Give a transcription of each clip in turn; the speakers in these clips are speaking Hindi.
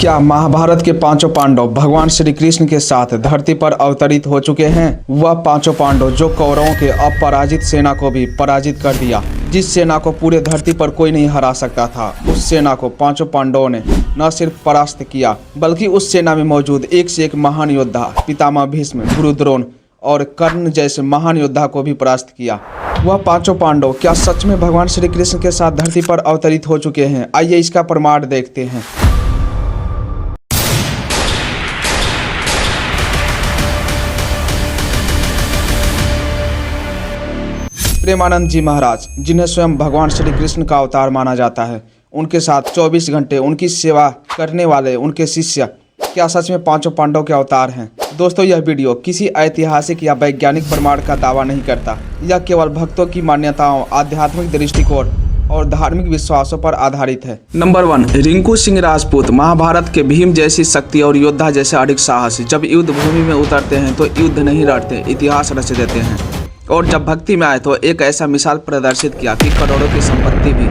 क्या महाभारत के पांचों पांडव भगवान श्री कृष्ण के साथ धरती पर अवतरित हो चुके हैं? वह पांचों पांडव जो कौरवों के अपराजित सेना को भी पराजित कर दिया, जिस सेना को पूरे धरती पर कोई नहीं हरा सकता था, उस सेना को पांचों पांडवों ने न सिर्फ परास्त किया बल्कि उस सेना में मौजूद एक से एक महान योद्धा पितामह भीष्म, गुरु द्रोण और कर्ण जैसे महान योद्धा को भी परास्त किया। वह पांचों पांडव क्या सच में भगवान श्री कृष्ण के साथ धरती पर अवतरित हो चुके हैं? आइए इसका प्रमाण देखते हैं। प्रेमानंद जी महाराज, जिन्हें स्वयं भगवान श्री कृष्ण का अवतार माना जाता है, उनके साथ 24 घंटे उनकी सेवा करने वाले उनके शिष्य क्या सच में पांचों पांडव के अवतार हैं? दोस्तों, यह वीडियो किसी ऐतिहासिक या वैज्ञानिक प्रमाण का दावा नहीं करता। यह केवल भक्तों की मान्यताओं, आध्यात्मिक दृष्टिकोण और धार्मिक विश्वासों पर आधारित है। नंबर 1, रिंकू सिंह राजपूत। महाभारत के भीम जैसी शक्ति और योद्धा जैसे अडिग साहस जब युद्ध भूमि में उतरते हैं तो युद्ध नहीं लड़ते, इतिहास रच देते हैं। और जब भक्ति में आए तो एक ऐसा मिसाल प्रदर्शित किया कि करोड़ों की संपत्ति भी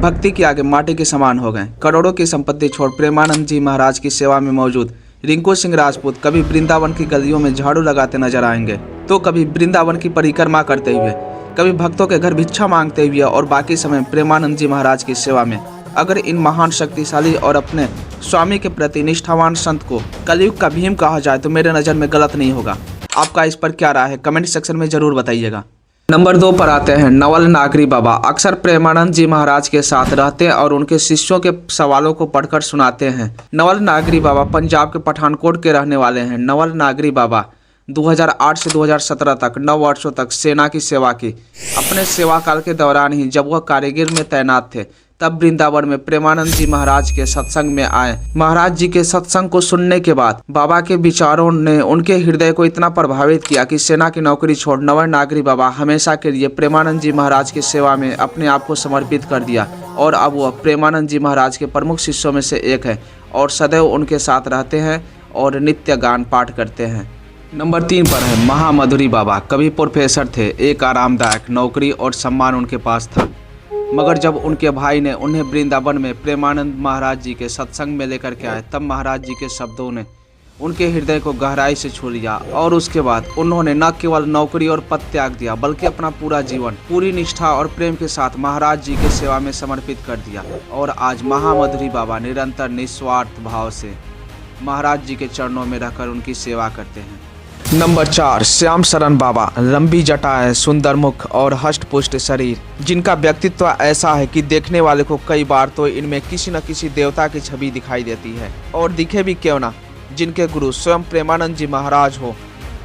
भक्ति के आगे माटी के समान हो गए। करोड़ों की संपत्ति छोड़ प्रेमानंद जी महाराज की सेवा में मौजूद रिंकू सिंह राजपूत कभी वृंदावन की गलियों में झाड़ू लगाते नजर आएंगे, तो कभी वृंदावन की परिक्रमा करते हुए, कभी भक्तों के घर भिक्षा मांगते हुए और बाकी समय प्रेमानंद जी महाराज की सेवा में। अगर इन महान, शक्तिशाली और अपने स्वामी के प्रति निष्ठावान संत को कलयुग का भीम कहा जाए तो मेरे नज़र में गलत नहीं होगा। आपका इस पर क्या राय है? कमेंट सेक्शन में जरूर बताइएगा। नंबर 2 पर आते हैं नवल नागरी बाबा। अक्सर प्रेमानंद जी महाराज के साथ रहते हैं और उनके शिष्यों के सवालों को पढ़कर सुनाते हैं। नवल नागरी बाबा पंजाब के पठानकोट के रहने वाले हैं। नवल नागरी बाबा 2008 से 2017 तक 9 वर्षों तक सेना की सेवा की। अपने सेवा काल के दौरान ही जब वह कारीगिर में तैनात थे तब वृंदावन में प्रेमानंद जी महाराज के सत्संग में आए। महाराज जी के सत्संग को सुनने के बाद बाबा के विचारों ने उनके हृदय को इतना प्रभावित किया कि सेना की नौकरी छोड़ नवल नागरी बाबा हमेशा के लिए प्रेमानंद जी महाराज की सेवा में अपने आप को समर्पित कर दिया। और अब वह प्रेमानंद जी महाराज के प्रमुख शिष्यों में से एक है और सदैव उनके साथ रहते हैं और नित्य गान पाठ करते हैं। नंबर 3 पर है महामधुरी बाबा। कभी प्रोफेसर थे, एक आरामदायक नौकरी और सम्मान उनके पास था, मगर जब उनके भाई ने उन्हें वृंदावन में प्रेमानंद महाराज जी के सत्संग में लेकर के आए तब महाराज जी के शब्दों ने उनके हृदय को गहराई से छू लिया और उसके बाद उन्होंने न केवल नौकरी और पद त्याग दिया बल्कि अपना पूरा जीवन पूरी निष्ठा और प्रेम के साथ महाराज जी की सेवा में समर्पित कर दिया। और आज महामधुरी बाबा निरंतर निस्वार्थ भाव से महाराज जी के चरणों में रहकर उनकी सेवा करते हैं। नंबर 4, श्याम शरण बाबा। लंबी जटाएं, सुंदर मुख और हष्ट-पुष्ट शरीर, जिनका व्यक्तित्व ऐसा है कि देखने वाले को कई बार तो इनमें किसी न किसी देवता की छवि दिखाई देती है। और दिखे भी क्यों ना, जिनके गुरु स्वयं प्रेमानंद जी महाराज हो,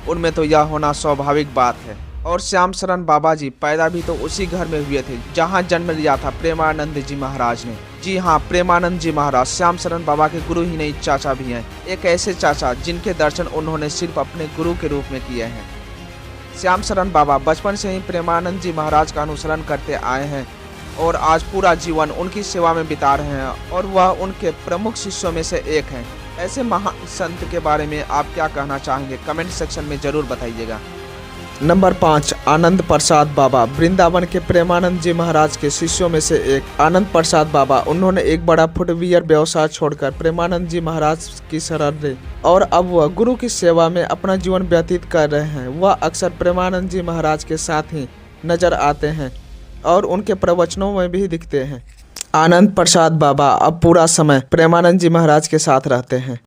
उनमें तो यह होना स्वाभाविक बात है। और श्याम शरण बाबा जी पैदा भी तो उसी घर में हुए थे जहां जन्म लिया था प्रेमानंद जी महाराज ने। जी हाँ, प्रेमानंद जी महाराज श्याम शरण बाबा के गुरु ही नहीं, चाचा भी हैं। एक ऐसे चाचा जिनके दर्शन उन्होंने सिर्फ अपने गुरु के रूप में किए हैं। श्याम शरण बाबा बचपन से ही प्रेमानंद जी महाराज का अनुसरण करते आए हैं और आज पूरा जीवन उनकी सेवा में बिता रहे हैं और वह उनके प्रमुख शिष्यों में से एक हैं। ऐसे महान संत के बारे में आप क्या कहना चाहेंगे? कमेंट सेक्शन में जरूर बताइएगा। नंबर 5, आनंद प्रसाद बाबा। वृंदावन के प्रेमानंद जी महाराज के शिष्यों में से एक आनंद प्रसाद बाबा, उन्होंने एक बड़ा फुटवियर व्यवसाय छोड़कर प्रेमानंद जी महाराज की शरण ली और अब वह गुरु की सेवा में अपना जीवन व्यतीत कर रहे हैं। वह अक्सर प्रेमानंद जी महाराज के साथ ही नजर आते हैं और उनके प्रवचनों में भी दिखते हैं। आनंद प्रसाद बाबा अब पूरा समय प्रेमानंद जी महाराज के साथ रहते हैं।